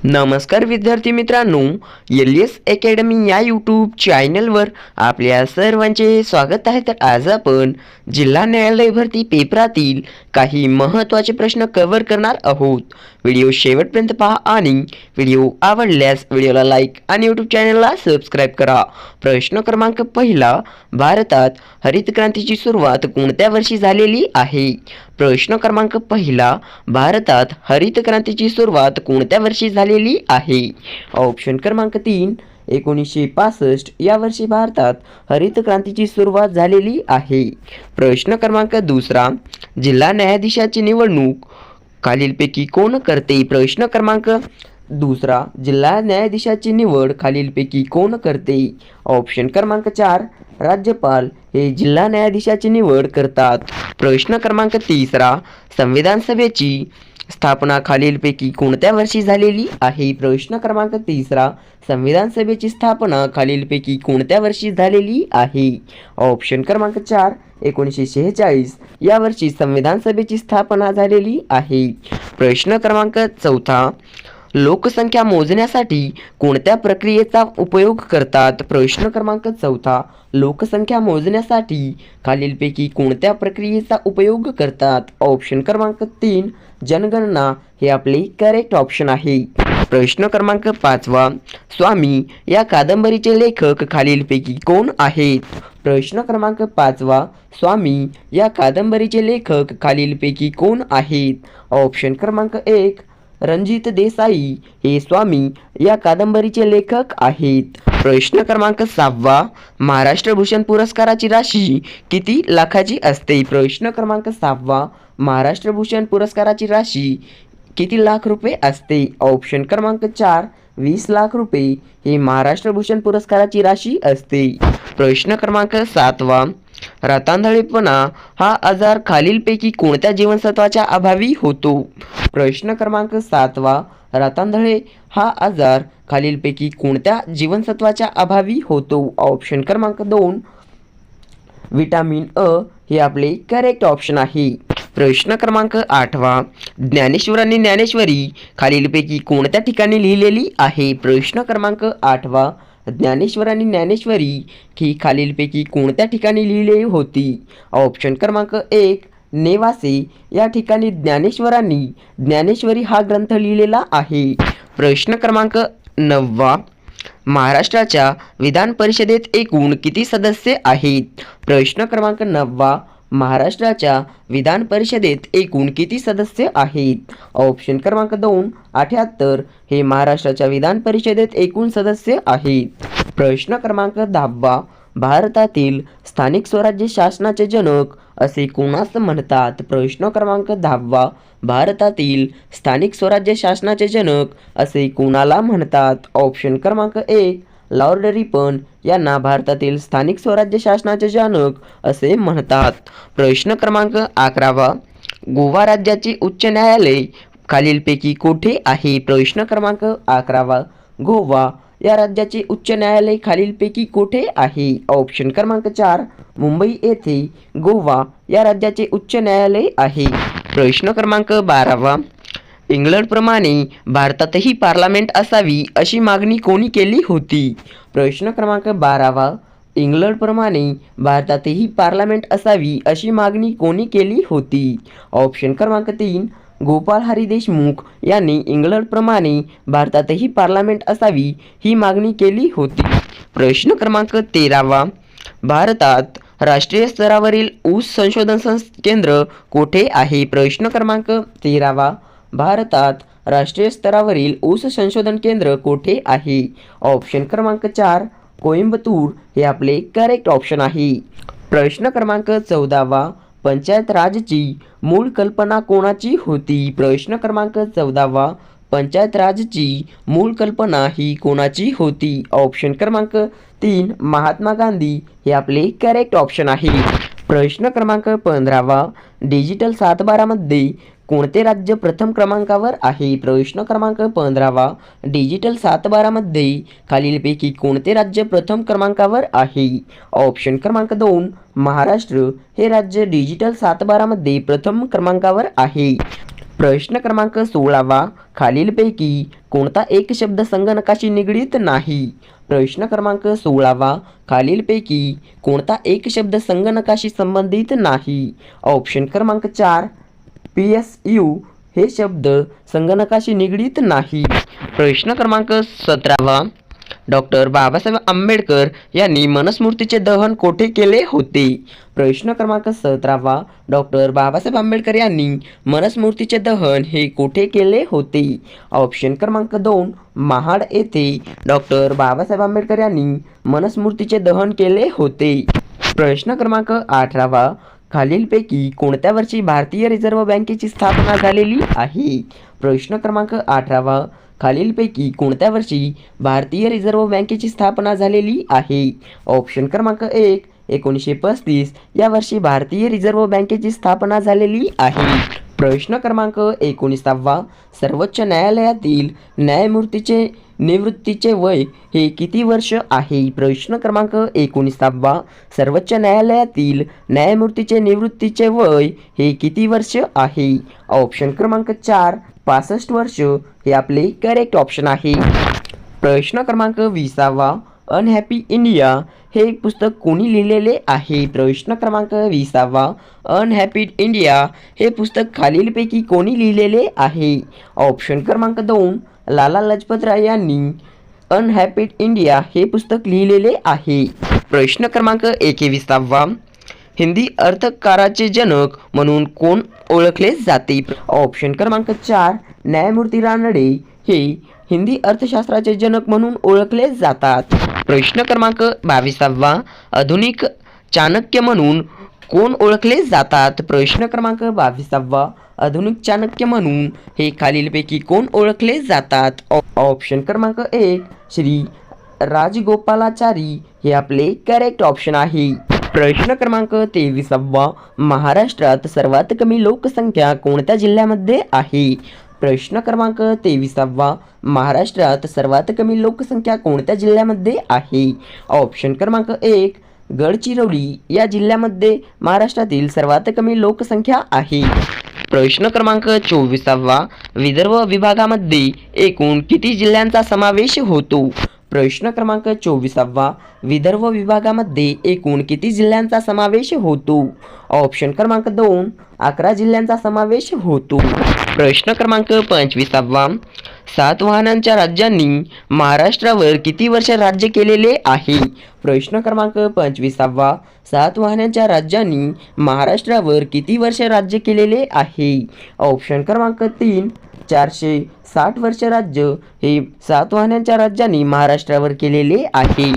नमस्कार विद्यार्थी मित्रांनो, एल.एस अकॅडमी या यूट्यूब चॅनलवर आपल्या सर्वांचे स्वागत आहे। तर आज आपण जिल्हा न्यायालय भरती पेपरातील काही महत्त्वाचे प्रश्न कव्हर करणार आहोत। व्हिडिओ शेवटपर्यंत पहा आणि व्हिडिओ आवडल्यास व्हिडिओला लाईक आणि यूट्यूब चॅनलला सबस्क्राईब करा। प्रश्न क्रमांक पहिला, भारतात हरित क्रांतीची सुरुवात कोणत्या वर्षी झालेली आहे? प्रश्न क्रमांक पहिला, भारतात हरित क्रांतीची सुरुवात कोणत्या वर्षी झालेली आहे? ऑप्शन क्रमांक 3, 1965 या वर्षी भारतात हरित क्रांतीची सुरुवात झालेली आहे। प्रश्न क्रमांक दुसरा, जिल्हा न्यायाधीशाची निवडणूक खालीलपैकी कोण करते? प्रश्न क्रमांक दुसरा, जिल्हा न्यायाधीशाची निवड खालीलपैकी कोण करते? ऑप्शन क्रमांक 4, राज्यपाल हे जिल्हा न्यायाधीशाची निवड करतात। प्रश्न क्रमांक तिसरा, संविधान सभेची स्थापना खालीलपैकी कोणत्या वर्षी झालेली आहे? प्रश्न क्रमांक तिसरा, संविधान सभेची स्थापना खालीलपैकी कोणत्या वर्षी झालेली आहे? ऑप्शन क्रमांक 4, 1946 या वर्षी संविधान सभेची स्थापना झालेली आहे। प्रश्न क्रमांक चौथा, लोकसंख्या मोजण्यासाठी कोणत्या प्रक्रियेचा उपयोग करतात? प्रश्न क्रमांक चौथा, लोकसंख्या मोजण्यासाठी खालीलपैकी कोणत्या प्रक्रियेचा उपयोग करतात? ऑप्शन क्रमांक 3, जनगणना हे आपले करेक्ट ऑप्शन आहे। प्रश्न क्रमांक पाचवा, स्वामी या कादंबरीचे लेखक खालीलपैकी कोण आहेत? प्रश्न क्रमांक पाचवा, स्वामी या कादंबरीचे लेखक खालीलपैकी कोण आहेत? ऑप्शन क्रमांक 1, रणजित देसाई हे स्वामी या कादंबरीचे लेखक आहेत। प्रश्न क्रमांक 6, महाराष्ट्र भूषण पुरस्काराची राशी किती लाखाची असते? प्रश्न क्रमांक 6, महाराष्ट्र भूषण पुरस्काराची राशी किती लाख रुपये असते? ऑप्शन क्रमांक 4, 20 लाख रुपये ही महाराष्ट्र भूषण पुरस्काराची राशी असते। प्रश्न क्रमांक 7, रतांधळेपणा हा आजार खालीलपैकी कोणत्या जीवनसत्वाच्या अभावी होतो? प्रश्न क्रमांक 7, रतांधळे हा आजार खालीलपैकी कोणत्या जीवनसत्वाच्या अभावी होतो? ऑप्शन क्रमांक 2, विटामिन अ हे आपले करेक्ट ऑप्शन आहे। प्रश्न क्रमांक 8, ज्ञानेश्वरांनी ज्ञानेश्वरी खालीलपैकी कोणत्या ठिकाणी लिहिलेली आहे? प्रश्न क्रमांक 8, ज्ञानेश्वरांनी ज्ञानेश्वरी ही खालीलपैकी कोणत्या ठिकाणी लिहिली होती? ऑप्शन क्रमांक 1, नेवासे या ठिकाणी ज्ञानेश्वरांनी ज्ञानेश्वरी हा ग्रंथ लिहिलेला आहे। प्रश्न क्रमांक 9, महाराष्ट्राच्या विधान परिषदेत एकूण किती सदस्य आहेत? प्रश्न क्रमांक 9, महाराष्ट्राच्या विधान परिषदेत एकूण किती सदस्य आहेत? ऑप्शन क्रमांक 2, 78 हे महाराष्ट्राच्या विधान परिषदेत एकूण सदस्य आहेत। प्रश्न क्रमांक 10, भारतातील स्थानिक स्वराज्य शासनाचे जनक असे कोणास म्हणतात? प्रश्न क्रमांक 10, भारतातील स्थानिक स्वराज्य शासनाचे जनक असे कोणाला म्हणतात? ऑप्शन क्रमांक 1, लॉर्ड रिपन यांना भारतातील स्थानिक स्वराज्य शासनाचे जनक असे म्हणतात। प्रश्न क्रमांक 11, गोवा राज्याचे उच्च न्यायालय खालीलपैकी कोठे आहे? प्रश्न क्रमांक 11, गोवा या राज्याचे उच्च न्यायालय खालीलपैकी कोठे आहे? ऑप्शन क्रमांक 4, मुंबई येथे गोवा या राज्याचे उच्च न्यायालय आहे। प्रश्न क्रमांक 12, इंग्लंडप्रमाणे भारतातही पार्लमेंट असावी अशी मागणी कोणी केली होती? प्रश्न क्रमांक 12, इंग्लंडप्रमाणे भारतातही पार्लमेंट असावी अशी मागणी कोणी केली होती? ऑप्शन क्रमांक 3, गोपाल हरी देशमुख यांनी इंग्लंडप्रमाणे भारतातही पार्लमेंट असावी ही मागणी केली होती। प्रश्न क्रमांक 13, भारतात राष्ट्रीय स्तरावरील ऊस संशोधन केंद्र कोठे आहे? प्रश्न क्रमांक 13, भारतात राष्ट्रीय स्तरावरील ऊस संशोधन केंद्र कोठे आहे? ऑप्शन क्रमांक 4, कोइंबतूर हे आपले करेक्ट ऑप्शन आहे। प्रश्न क्रमांक 14, पंचायत राजची मूळ कल्पना कोणाची होती? प्रश्न क्रमांक 14, पंचायत राजची मूळ कल्पना ही कोणाची होती? ऑप्शन क्रमांक 3, महात्मा गांधी हे आपले करेक्ट ऑप्शन आहे। प्रश्न क्रमांक 15, डिजिटल 7/12 मध्ये कोणते राज्य प्रथम क्रमांकावर आहे? प्रश्न क्रमांक 15, डिजिटल 7/12 मध्ये खालीलपैकी कोणते राज्य प्रथम क्रमांकावर आहे? ऑप्शन क्रमांक 2, महाराष्ट्र हे राज्य डिजिटल 7/12 मध्ये प्रथम क्रमांकावर आहे। प्रश्न क्रमांक 16 खालीलपैकी कोणता एक शब्द संगणकाशी निगडीत नाही? प्रश्न क्रमांक 16 खालीलपैकी कोणता एक शब्द संगणकाशी संबंधित नाही? ऑप्शन क्रमांक 4 PSU हे शब्द संगणकाशी निगडीत नाही. प्रश्न क्रमांक 17 डॉक्टर बाबासाहेब आंबेडकर यांनी मनुस्मृतीचे दहन कोठे केले होते? प्रश्न क्रमांक 17 डॉक्टर बाबासाहेब आंबेडकर यांनी मनुस्मृतीचे दहन हे कोठे केले होते? ऑप्शन क्रमांक 2 महाड येथे डॉक्टर बाबासाहेब आंबेडकर यांनी मनुस्मृतीचे दहन केले होते. प्रश्न क्रमांक 18 खालीलपैकी कोणत्या वर्षी भारतीय रिझर्व्ह बँकेची स्थापना झालेली आहे? प्रश्न क्रमांक 18 खालीलपैकी कोणत्या वर्षी भारतीय रिझर्व्ह बँकेची स्थापना झालेली आहे? ऑप्शन क्रमांक 1 1935 या वर्षी भारतीय रिझर्व्ह बँकेची स्थापना झालेली आहे. प्रश्न क्रमांक 19 सर्वोच्च न्यायालयातील न्यायमूर्तीचे निवृत्तीचे वय हे किती वर्ष आहे? प्रश्न क्रमांक 19 सर्वोच्च न्यायालयातील न्यायमूर्तीचे निवृत्तीचे वय हे किती वर्ष आहे? ऑप्शन क्रमांक 4 65 वर्ष हे आपले करेक्ट ऑप्शन आहे. प्रश्न क्रमांक 20 अनहॅपी इंडिया हे पुस्तक कोणी लिहिलेले आहे? प्रश्न क्रमांक 20 अनहॅपी इंडिया हे पुस्तक खालीलपैकी कोणी लिहिलेले आहे? ऑप्शन क्रमांक 2 लाला लजपत राय यांनी अनहॅपी इंडिया हे पुस्तक लिहिलेले आहे. प्रश्न क्रमांक 21 हिंदी अर्थकाराचे जनक म्हणून कोण ओळखले जाते? ऑप्शन क्रमांक 4 न्यायमूर्ती रानडे हे हिंदी अर्थशास्त्राचे जनक म्हणून ओळखले जातात. प्रश्न क्रमांक 22 आधुनिक चाणक्य म्हणून कोण ओळखले जातात? प्रश्न क्रमांक 22 आधुनिक चाणक्य म्हणून हे खालीलपैकी कोण ओळखले जातात? ऑप्शन क्रमांक 1 श्री राजगोपालाचारी हे आपले करेक्ट ऑप्शन आहे. प्रश्न क्रमांक 23 महाराष्ट्रात सर्वात कमी लोकसंख्या कोणत्या जिल्ह्यामध्ये आहे? प्रश्न क्रमांक 23 महाराष्ट्रात सर्वात कमी लोकसंख्या कोणत्या जिल्ह्यामध्ये आहे? ऑप्शन क्रमांक 1 गडचिरोली या जिल्ह्यामध्ये महाराष्ट्रातील सर्वात कमी लोकसंख्या आहे. प्रश्न क्रमांक 24 विदर्भ विभागामध्ये एकूण किती जिल्ह्यांचा समावेश होतो? प्रश्न क्रमांक 24 विदर्भ विभागामध्ये एकूण किती जिल्ह्यांचा समावेश होतो? ऑप्शन क्रमांक 2 11 जिल्ह्यांचा समावेश होतो. प्रश्न क्रमांक 25 सातवाहनांच्या राज्यांनी महाराष्ट्रावर किती वर्ष राज्य केलेले आहे? प्रश्न क्रमांक 25 सातवाहनांच्या राज्यांनी महाराष्ट्रावर किती वर्ष राज्य केलेले आहे? ऑप्शन क्रमांक 3 460 वर्ष राज्य हे सातवाहनांच्या राज्यांनी महाराष्ट्रावर केलेले आहे.